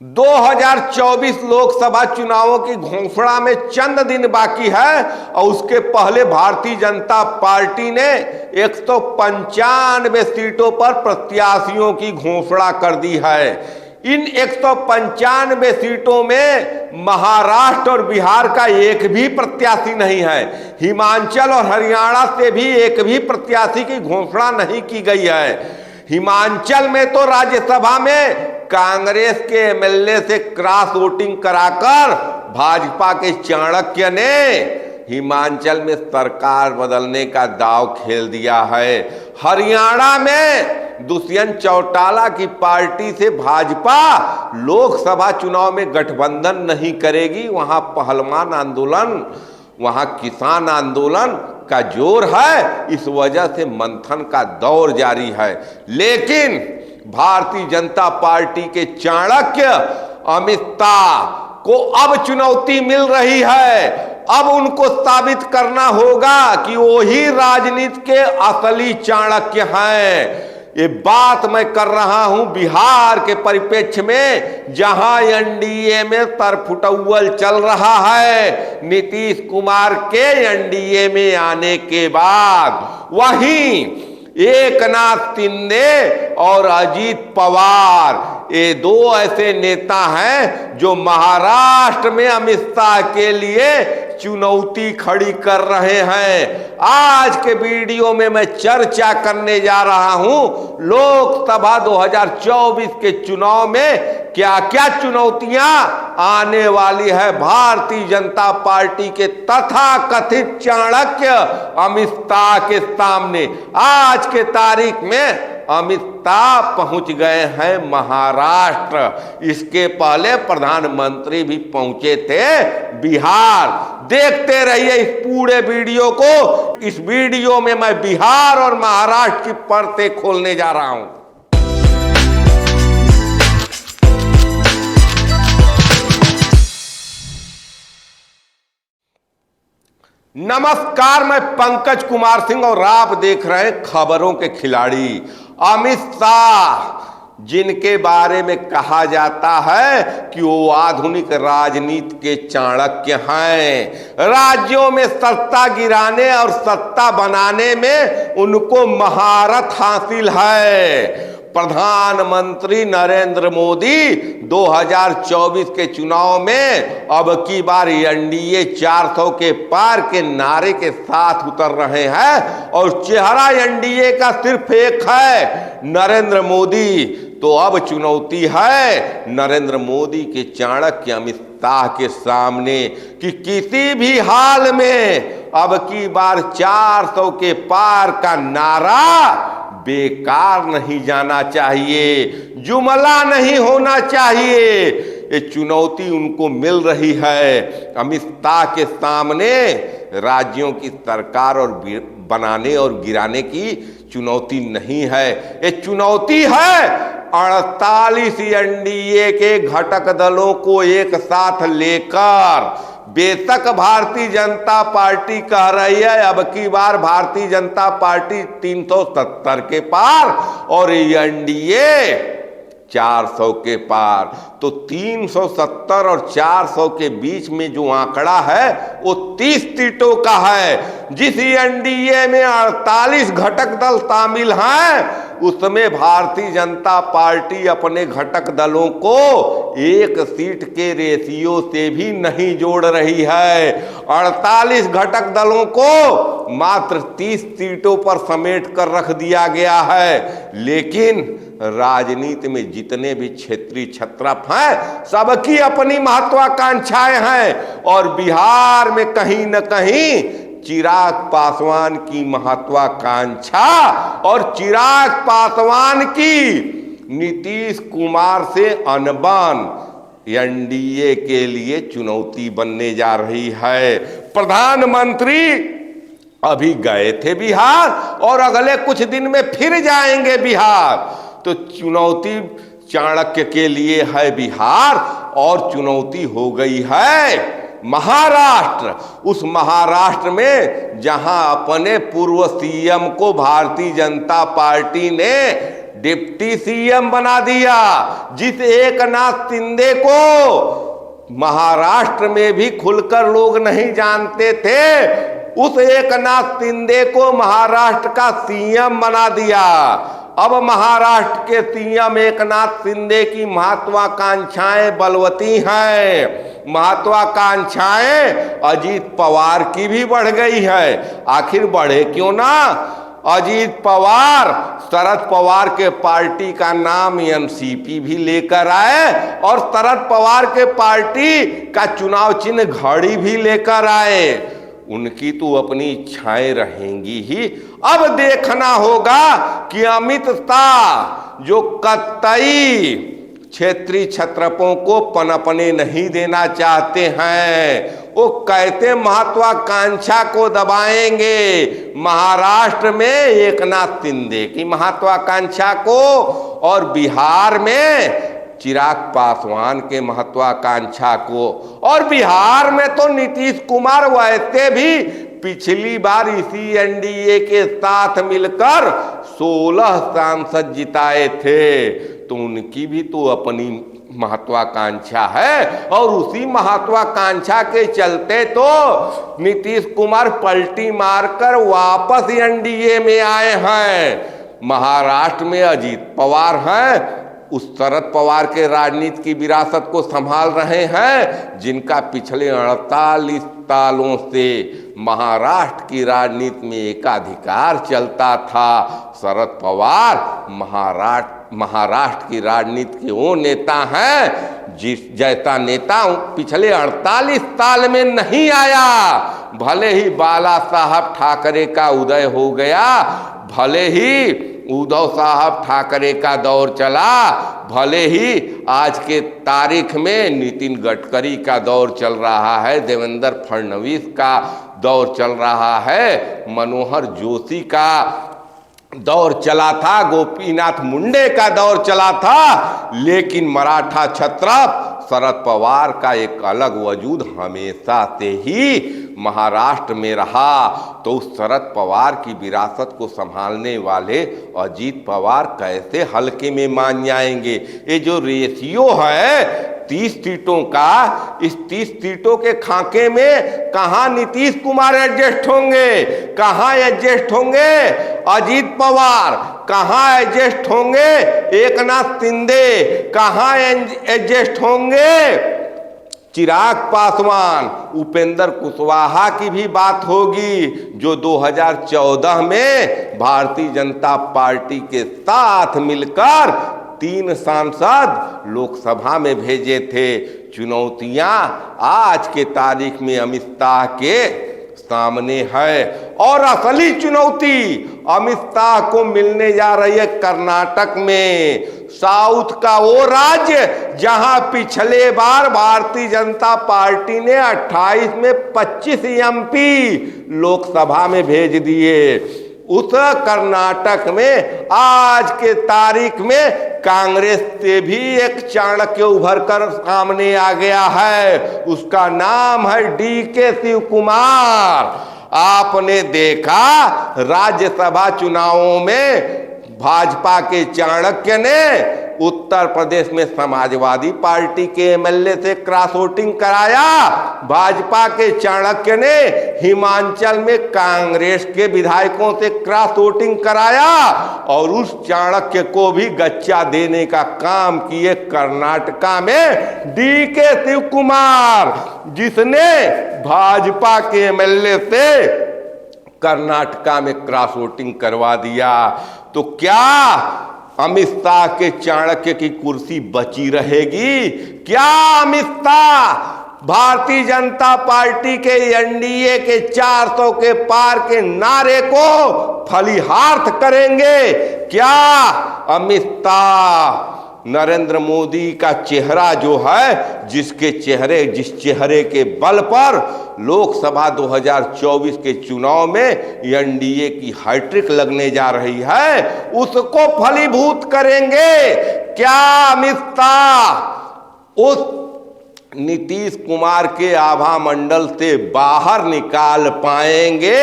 2024 लोकसभा चुनावों की घोषणा में चंद दिन बाकी है और उसके पहले भारतीय जनता पार्टी ने 195 सीटों पर प्रत्याशियों की घोषणा कर दी है। इन 195 सीटों में महाराष्ट्र और बिहार का एक भी प्रत्याशी नहीं है। हिमाचल और हरियाणा से भी एक भी प्रत्याशी की घोषणा नहीं की गई है। हिमाचल में तो राज्यसभा में कांग्रेस के एमएलए से क्रॉस वोटिंग कराकर भाजपा के चाणक्य ने हिमाचल में सरकार बदलने का दांव खेल दिया है। हरियाणा में दुष्यंत चौटाला की पार्टी से भाजपा लोकसभा चुनाव में गठबंधन नहीं करेगी। वहां पहलवान आंदोलन, वहां किसान आंदोलन का जोर है, इस वजह से मंथन का दौर जारी है। लेकिन भारतीय जनता पार्टी के चाणक्य अमित शाह को अब चुनौती मिल रही है। अब उनको साबित करना होगा कि वो ही राजनीति के असली चाणक्य हैं। ये बात मैं कर रहा हूं बिहार के परिप्रेक्ष्य में, जहां एनडीए में तरफुटौल चल रहा है नीतीश कुमार के एनडीए में आने के बाद। वहीं एकनाथ शिंदे और अजीत पवार, ये दो ऐसे नेता हैं जो महाराष्ट्र में अमित शाह के लिए चुनौती खड़ी कर रहे हैं। आज के वीडियो में मैं चर्चा करने जा रहा हूं लोकसभा 2024 के चुनाव में क्या क्या चुनौतियां आने वाली है भारतीय जनता पार्टी के तथाकथित चाणक्य अमित शाह के सामने। आज के तारीख में अमित शाह पहुंच गए हैं महाराष्ट्र। इसके पहले प्रधानमंत्री भी पहुंचे थे बिहार। देखते रहिए इस पूरे वीडियो को। इस वीडियो में मैं बिहार और महाराष्ट्र की परतें खोलने जा रहा हूं। नमस्कार, मैं पंकज कुमार सिंह और आप देख रहे हैं खबरों के खिलाड़ी। अमित शाह, जिनके बारे में कहा जाता है कि वो आधुनिक राजनीति के चाणक्य हैं। राज्यों में सत्ता गिराने और सत्ता बनाने में उनको महारत हासिल है। प्रधानमंत्री नरेंद्र मोदी 2024 के चुनाव में अब की बार एनडीए 400 के पार के नारे के साथ उतर रहे हैं और चेहरा एनडीए का सिर्फ एक है, नरेंद्र मोदी। तो अब चुनौती है नरेंद्र मोदी के चाणक्य अमित शाह के सामने कि किसी भी हाल में अब की बार 400 के पार का नारा बेकार नहीं जाना चाहिए, जुमला नहीं होना चाहिए। ये चुनौती उनको मिल रही है। अमित शाह के सामने राज्यों की सरकार और बनाने और गिराने की चुनौती नहीं है, ये चुनौती है 48 एनडीए के घटक दलों को एक साथ लेकर। बेशक भारतीय जनता पार्टी कह रही है अब की बार भारतीय जनता पार्टी 370 के पार और एनडीए 400 के पार। तो 370 और 400 के बीच में जो आंकड़ा है वो 30 सीटों का है। जिस एनडीए में 48 घटक दल शामिल हैं उसमें भारतीय जनता पार्टी अपने घटक दलों को एक सीट के रेशियो से भी नहीं जोड़ रही है। 48 घटक दलों को मात्र 30 सीटों पर समेट कर रख दिया गया है। लेकिन राजनीति में जितने भी क्षेत्रीय छत्रप हैं सबकी अपनी महत्वाकांक्षाएं हैं और बिहार में कहीं न कहीं चिराग पासवान की महत्वाकांक्षा और चिराग पासवान की नीतीश कुमार से अनबन एनडीए के लिए चुनौती बनने जा रही है। प्रधानमंत्री अभी गए थे बिहार और अगले कुछ दिन में फिर जाएंगे बिहार। तो चुनौती चाणक्य के लिए है बिहार और चुनौती हो गई है महाराष्ट्र। उस महाराष्ट्र में जहां अपने पूर्व सीएम को भारतीय जनता पार्टी ने डिप्टी सीएम बना दिया। जिस एकनाथ शिंदे को महाराष्ट्र में भी खुलकर लोग नहीं जानते थे, उस एकनाथ शिंदे को महाराष्ट्र का सीएम बना दिया। अब महाराष्ट्र के सीएम एकनाथ शिंदे की महत्वाकांक्षाएं बलवती हैं। महत्वाकांक्षाएं अजीत पवार की भी बढ़ गई है। आखिर बढ़े क्यों ना? अजीत पवार शरद पवार के पार्टी का नाम एनसीपी भी लेकर आए और शरद पवार के पार्टी का चुनाव चिन्ह घड़ी भी लेकर आए। उनकी तो अपनी इच्छाएं रहेंगी ही। अब देखना होगा कि अमित शाह जो कतई क्षेत्रीय छत्रपों को पनपने नहीं देना चाहते हैं, वो कैसे महत्वाकांक्षा को दबाएंगे। महाराष्ट्र में एकनाथ शिंदे की महत्वाकांक्षा को और बिहार में चिराग पासवान के महत्वाकांक्षा को। और बिहार में तो नीतीश कुमार वैसे भी पिछली बार इसी एनडीए के साथ मिलकर 16 सांसद जिताए थे, तो उनकी भी तो अपनी महत्वाकांक्षा है। और उसी महत्वाकांक्षा के चलते तो नीतीश कुमार पलटी मारकर वापस एनडीए में आए हैं। महाराष्ट्र में अजीत पवार हैं, उस शरद पवार के राजनीति की विरासत को संभाल रहे हैं, जिनका पिछले 48 सालों से महाराष्ट्र की राजनीति में एकाधिकार चलता था। शरद पवार महाराष्ट्र की राजनीति के वो नेता हैं जैसा नेता पिछले 48 साल में नहीं आया। भले ही बाला साहब ठाकरे का उदय हो गया, भले ही उद्धव साहब ठाकरे का दौर चला, भले ही आज के तारीख में नितिन गडकरी का दौर चल रहा है, देवेंद्र फडणवीस का दौर चल रहा है, मनोहर जोशी का दौर चला था, गोपीनाथ मुंडे का दौर चला था, लेकिन मराठा क्षत्रप शरद पवार का एक अलग वजूद हमेशा से ही महाराष्ट्र में रहा। तो उस शरद पवार की विरासत को संभालने वाले अजीत पवार कैसे हल्के में मान जाएंगे। ये जो रेशियो है 30 सीटों का, इस 30 सीटों के खाके में कहाँ नीतीश कुमार एडजस्ट होंगे, कहाँ एडजस्ट होंगे अजीत पवार, कहाँ एडजस्ट होंगे एकनाथ शिंदे, कहाँ एडजस्ट होंगे चिराग पासवान। उपेंद्र कुशवाहा की भी बात होगी, जो 2014 में भारतीय जनता पार्टी के साथ मिलकर 3 सांसद लोकसभा में भेजे थे। चुनौतियां आज के तारीख में अमित शाह के सामने है, और असली चुनौती अमित शाह को मिलने जा रही है कर्नाटक में, साउथ का वो राज्य जहां पिछले बार भारतीय जनता पार्टी ने 28 में 25 एमपी लोकसभा में भेज दिए। उस कर्नाटक में आज के तारीख में कांग्रेस से भी एक चाणक्य उभर कर सामने आ गया है, उसका नाम है डीके शिव कुमार। आपने देखा राज्यसभा चुनावों में भाजपा के चाणक्य ने उत्तर प्रदेश में समाजवादी पार्टी के एमएलए से क्रॉस वोटिंग कराया, भाजपा के चाणक्य ने हिमाचल में कांग्रेस के विधायकों से क्रॉस वोटिंग कराया, और उस चाणक्य को भी गच्चा देने का काम किए कर्नाटका में डीके शिव कुमार, जिसने भाजपा के एमएलए से कर्नाटका में क्रॉस वोटिंग करवा दिया। तो क्या अमित शाह के चाणक्य की कुर्सी बची रहेगी? क्या अमित शाह भारतीय जनता पार्टी के एनडीए के 400 के पार के नारे को फलीहार्थ करेंगे? क्या अमित शाह नरेंद्र मोदी का चेहरा जो है, जिस चेहरे के बल पर लोकसभा 2024 के चुनाव में एनडीए की हैट्रिक लगने जा रही है, उसको फलीभूत करेंगे? क्या अमित शाह उस नीतीश कुमार के आभा मंडल से बाहर निकाल पाएंगे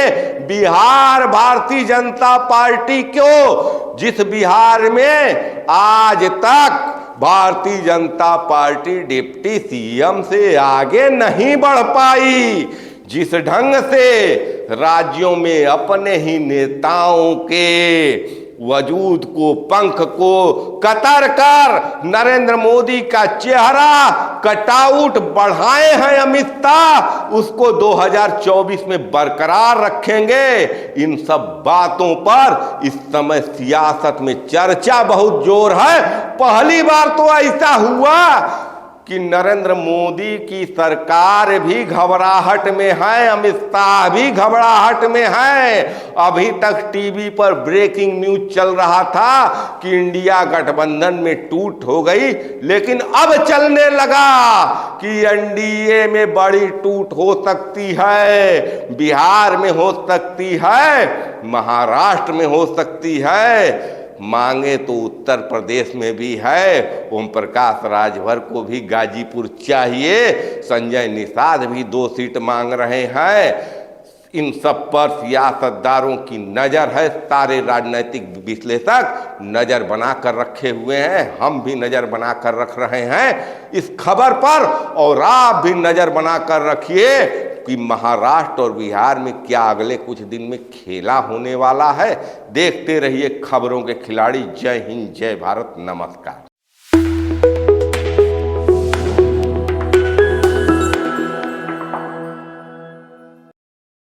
बिहार भारतीय जनता पार्टी को, जिस बिहार में आज तक Bharatiya Janata party deputy CM से आगे नहीं बढ़ पाई। जिस ढंग से राज्यों में अपने ही नेताओं के वजूद को, पंख को कतर कर नरेंद्र मोदी का चेहरा कटआउट बढ़ाए हैं अमित शाह, उसको 2024 में बरकरार रखेंगे। इन सब बातों पर इस समय सियासत में चर्चा बहुत जोर है। पहली बार तो ऐसा हुआ कि नरेंद्र मोदी की सरकार भी घबराहट में है, अमित शाह भी घबराहट में है। अभी तक टीवी पर ब्रेकिंग न्यूज चल रहा था कि इंडिया गठबंधन में टूट हो गई, लेकिन अब चलने लगा कि एनडीए में बड़ी टूट हो सकती है, बिहार में हो सकती है, महाराष्ट्र में हो सकती है, मांगे तो उत्तर प्रदेश में भी है। ओम प्रकाश राजभर को भी गाजीपुर चाहिए, संजय निषाद भी 2 सीट मांग रहे हैं। इन सब पर सियासतदारों की नज़र है, सारे राजनीतिक विश्लेषक नज़र बनाकर रखे हुए हैं, हम भी नज़र बनाकर रख रहे हैं इस खबर पर, और आप भी नज़र बनाकर रखिए कि महाराष्ट्र और बिहार में क्या अगले कुछ दिन में खेला होने वाला है। देखते रहिए खबरों के खिलाड़ी। जय हिंद, जय भारत, नमस्कार।